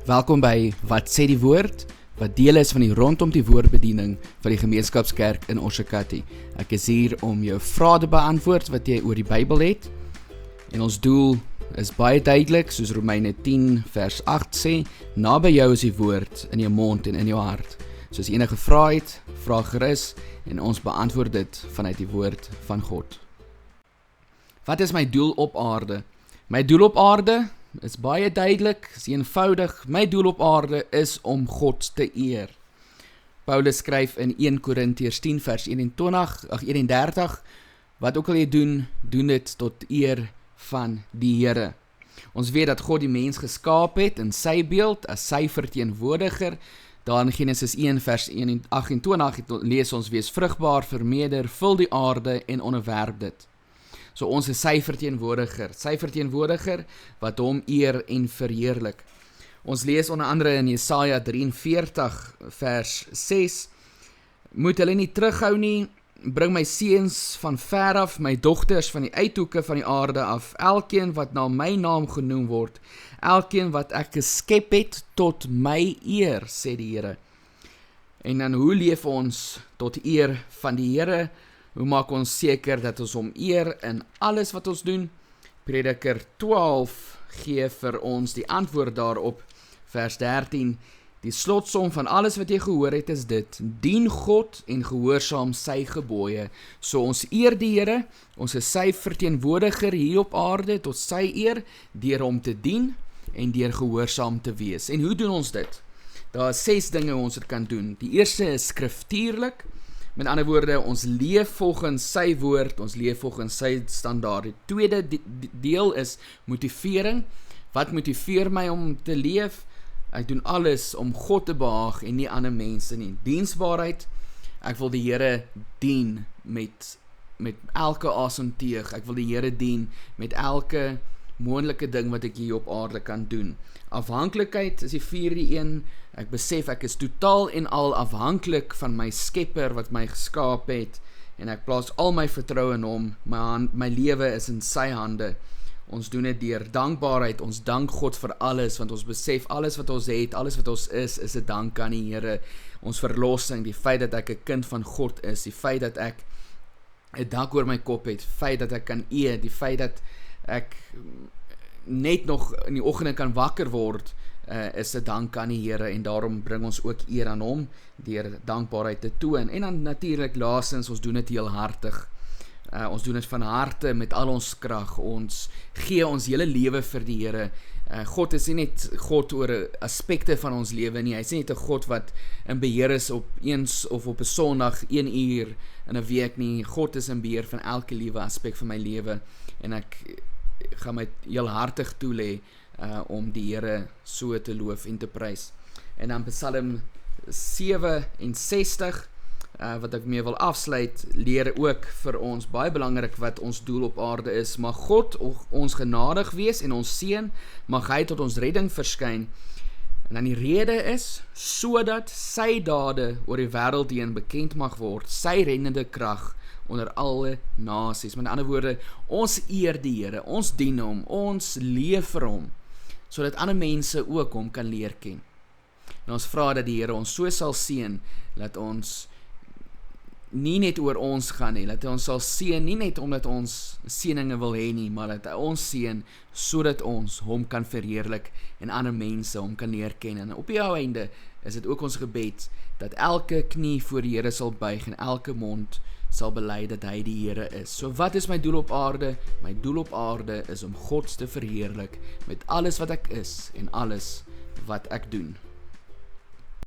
Welkom by Wat sê die woord, wat deel is van die rondom die woordbediening van die gemeenskapskerk in Oshakati. Ek is hier om jou vrae te beantwoord wat jy oor die Bybel het. En ons doel is baie duidelik, soos Romeine 10 vers 8 sê, naby jou is die woord in jou mond en in jou hart. So as jy enige vrae het, vra gerus en ons beantwoord dit vanuit die woord van God. Wat is my doel op aarde? My doel op aarde is baie duidelik, is eenvoudig. My doel op aarde is om God te eer. Paulus skryf in 1 Korintiërs 10 vers 31, wat ook al jy doen, doen dit tot eer van die Here. Ons weet dat God die mens geskaap het in sy beeld, as sy verteenwoordiger. Daar in Genesis 1 vers 28 lees ons, wees vrugbaar, vermeerder, vul die aarde en onderwerp dit. So ons is sy verteenwoordiger wat hom eer en verheerlik. Ons lees onder andere in Jesaja 43 vers 6, moet hulle nie terughou nie, bring my seuns van ver af, my dogters van die uithoeke van die aarde af, elkeen wat na my naam genoem word, elkeen wat ek geskep het tot my eer, sê die Here. En dan hoe leef ons tot eer van die Here? Hoe maak ons seker dat ons hom eer in alles wat ons doen? Prediker 12 gee vir ons die antwoord daarop, vers 13. Die slotsom van alles wat jy gehoor het is dit, dien God en gehoorsaam sy gebooie. So ons eer die Here, ons is sy verteenwoordiger hier op aarde tot sy eer, deur hom te dien en deur gehoorsaam te wees. En hoe doen ons dit? Daar is 6 dinge hoe ons dit kan doen. Die eerste is skriftuurlik. Met ander woorde, ons leef volgens sy woord, ons leef volgens sy standaard. Die tweede deel is motivering. Wat motiveer my om te leef? Ek doen alles om God te behaag en nie ander mense nie. Diensbaarheid, ek wil die Here dien met elke asemteug. Ek wil die Here dien met elke moontlike ding wat ek hier op aarde kan doen. Afhanklikheid is die vierde een. Ek besef ek is totaal en al afhanklik van my skepper wat my geskaap het en ek plaas al my vertroue in hom. My lewe is in sy hande. Ons doen dit deur dankbaarheid. Ons dank God vir alles want ons besef alles wat ons het, alles wat ons is 'n dank aan die Here. Ons verlossing, die feit dat ek 'n kind van God is, die feit dat ek 'n dak oor my kop het, die feit dat ek kan eet, die feit dat ek net nog in die oggende kan wakker word, is 'n dank aan die Here en daarom bring ons ook eer aan hom deur dankbaarheid te toon. En dan natuurlik laastens, ons doen dit heelhartig. Ons doen dit van harte met al ons krag. Ons gee ons hele lewe vir die Here. God is nie net God oor aspekte van ons lewe nie. Hy is nie net 'n God wat in beheer is op eens of op 'n Sondag 1 uur in 'n week nie. God is in beheer van elke liewe aspek van my lewe en ek gaan my heel hartig toelê om die Here so te loof en te prys. En dan Psalm 67, wat ek mee wil afsluit, leer ook vir ons, baie belangrik wat ons doel op aarde is. Mag God ons genadig wees en ons seën, mag hy tot ons redding verskyn. En dan die rede is, sodat sy dade oor die wêreld heen bekend mag word, sy reddende krag onder alle nasies. Met ander woorde, ons eer die Here, ons dien hom, ons leef vir hom, sodat ander mense ook hom kan leer ken. En ons vra dat die Here ons so sal seën, dat ons nie net oor ons gaan nie, dat hy ons sal seën, nie net omdat ons seëninge wil hê nie, maar dat hy ons seën, sodat ons hom kan verheerlik en ander mense hom kan leer ken. En op die ou einde is dit ook ons gebed, dat elke knie voor die Here sal buig en elke mond sal bely dat hy die Here is. So wat is my doel op aarde? My doel op aarde is om God te verheerlik met alles wat ek is en alles wat ek doen.